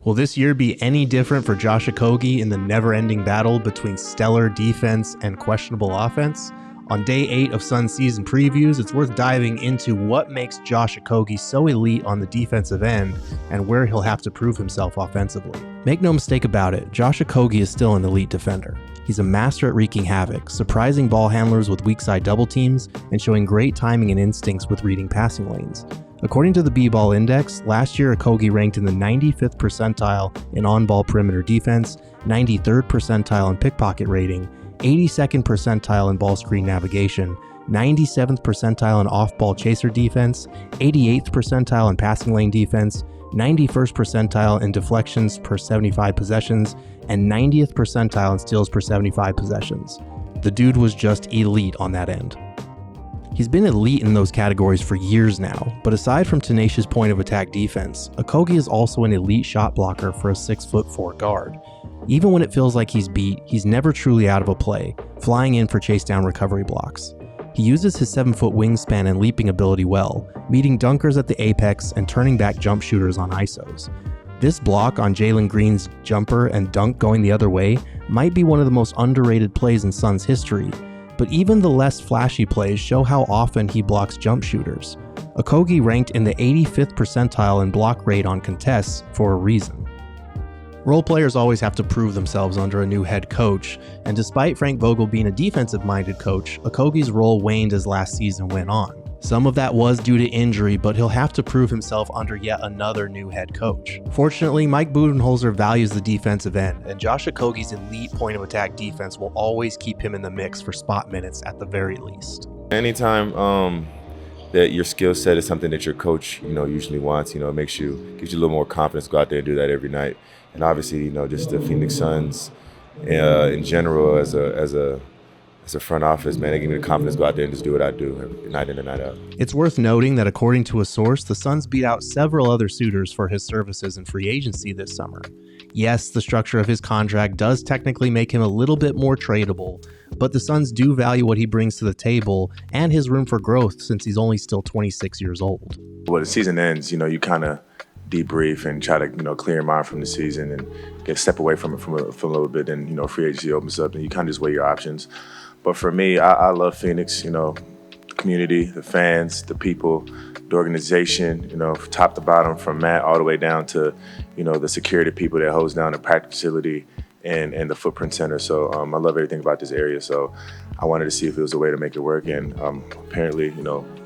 Will this year be any different for Josh Okogie in the never-ending battle between stellar defense and questionable offense? On day 8 of Suns season previews, it's worth diving into what makes Josh Okogie so elite on the defensive end and where he'll have to prove himself offensively. Make no mistake about it, Josh Okogie is still an elite defender. He's a master at wreaking havoc, surprising ball handlers with weak side double teams, and showing great timing and instincts with reading passing lanes. According to the B-Ball Index, last year Okogie ranked in the 95th percentile in on-ball perimeter defense, 93rd percentile in pickpocket rating, 82nd percentile in ball screen navigation, 97th percentile in off-ball chaser defense, 88th percentile in passing lane defense, 91st percentile in deflections per 75 possessions, and 90th percentile in steals per 75 possessions. The dude was just elite on that end. He's been elite in those categories for years now, but aside from tenacious point of attack defense, Okogie is also an elite shot blocker for a 6'4" guard. Even when it feels like he's beat, he's never truly out of a play, flying in for chase down recovery blocks. He uses his 7-foot wingspan and leaping ability well, meeting dunkers at the apex and turning back jump shooters on ISOs. This block on Jalen Green's jumper and dunk going the other way might be one of the most underrated plays in Suns history, but even the less flashy plays show how often he blocks jump shooters. Okogie ranked in the 85th percentile in block rate on contests for a reason. Role players always have to prove themselves under a new head coach, and despite Frank Vogel being a defensive-minded coach, Okogie's role waned as last season went on. Some of that was due to injury, but he'll have to prove himself under yet another new head coach. Fortunately, Mike Budenholzer values the defensive end, and Josh Okogie's elite point-of-attack defense will always keep him in the mix for spot minutes at the very least. Anytime that your skill set is something that your coach, usually wants, it gives you a little more confidence to go out there and do that every night. And obviously, just the Phoenix Suns in general as a front office, man, they give me the confidence to go out there and just do what I do night in and night out. It's worth noting that according to a source, the Suns beat out several other suitors for his services in free agency this summer. Yes, the structure of his contract does technically make him a little bit more tradable, but the Suns do value what he brings to the table and his room for growth since he's only still 26 years old. When the season ends, you kind of debrief and try to, clear your mind from the season and step away from it for a little bit. And, free agency opens up and you kind of just weigh your options. But for me, I love Phoenix, the community, the fans, the people, the organization, top to bottom, from Matt all the way down to, the security people that holds down the practice facility and the footprint center. So I love everything about this area. So I wanted to see if it was a way to make it work. And apparently,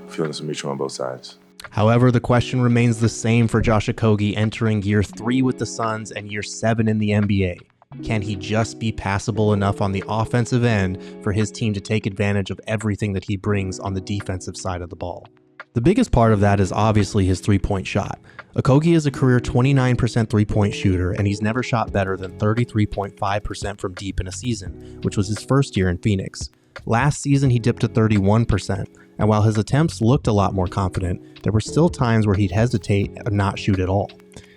feeling some mutual on both sides. However, the question remains the same for Josh Okogie entering year 3 with the Suns and year 7 in the NBA. Can he just be passable enough on the offensive end for his team to take advantage of everything that he brings on the defensive side of the ball? The biggest part of that is obviously his three-point shot. Okogie is a career 29% three-point shooter, and he's never shot better than 33.5% from deep in a season, which was his first year in Phoenix. Last season, he dipped to 31%, and while his attempts looked a lot more confident, there were still times where he'd hesitate and not shoot at all.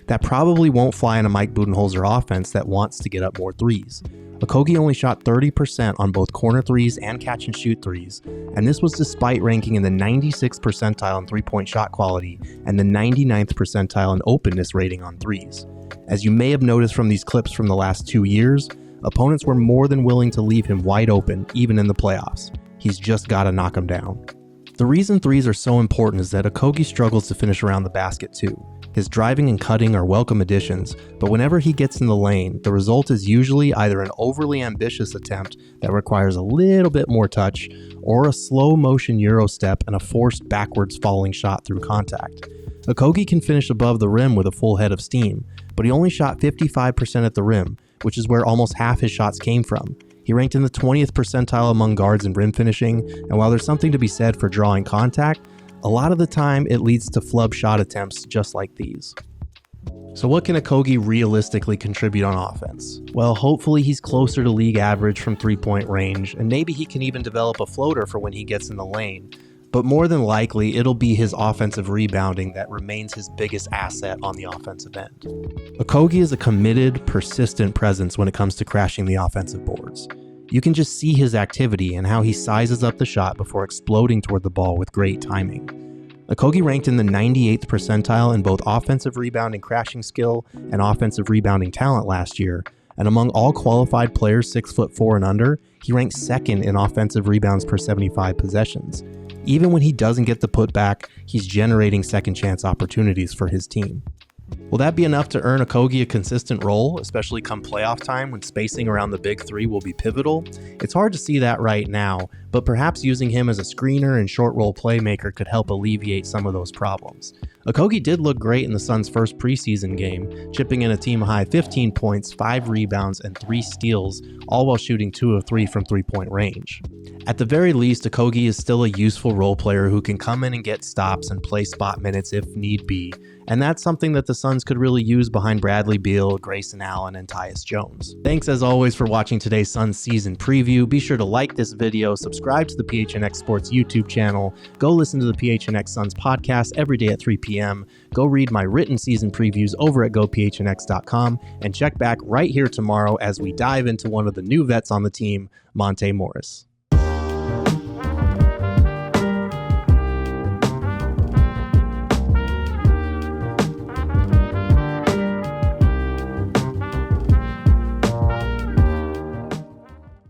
That probably won't fly in a Mike Budenholzer offense that wants to get up more threes. Okogie only shot 30% on both corner threes and catch and shoot threes, and this was despite ranking in the 96th percentile in three-point shot quality and the 99th percentile in openness rating on threes. As you may have noticed from these clips from the last 2 years, opponents were more than willing to leave him wide open, even in the playoffs. He's just got to knock them down. The reason threes are so important is that Okogie struggles to finish around the basket too. His driving and cutting are welcome additions, but whenever he gets in the lane, the result is usually either an overly ambitious attempt that requires a little bit more touch, or a slow motion Euro step and a forced backwards falling shot through contact. Okogie can finish above the rim with a full head of steam, but he only shot 55% at the rim, which is where almost half his shots came from. He ranked in the 20th percentile among guards in rim finishing, and while there's something to be said for drawing contact, a lot of the time it leads to flub shot attempts just like these. So what can Okogie realistically contribute on offense? Well, hopefully he's closer to league average from three-point range, and maybe he can even develop a floater for when he gets in the lane. But more than likely, it'll be his offensive rebounding that remains his biggest asset on the offensive end. Okogie is a committed, persistent presence when it comes to crashing the offensive boards. You can just see his activity and how he sizes up the shot before exploding toward the ball with great timing. Okogie ranked in the 98th percentile in both offensive rebounding crashing skill and offensive rebounding talent last year, and among all qualified players 6'4" and under, he ranked second in offensive rebounds per 75 possessions. Even when he doesn't get the putback, he's generating second chance opportunities for his team. Will that be enough to earn Okogie a consistent role, especially come playoff time when spacing around the big three will be pivotal? It's hard to see that right now, but perhaps using him as a screener and short roll playmaker could help alleviate some of those problems. Okogie did look great in the Suns' first preseason game, chipping in a team-high 15 points, 5 rebounds, and 3 steals, all while shooting 2 of 3 from three-point range. At the very least, Okogie is still a useful role player who can come in and get stops and play spot minutes if need be, and that's something that the Suns could really use behind Bradley Beal, Grayson Allen, and Tyus Jones. Thanks as always for watching today's Suns season preview. Be sure to like this video, subscribe to the PHNX Sports YouTube channel, go listen to the PHNX Suns podcast every day at 3 p.m., go read my written season previews over at gophnx.com, and check back right here tomorrow as we dive into one of the new vets on the team, Monte Morris.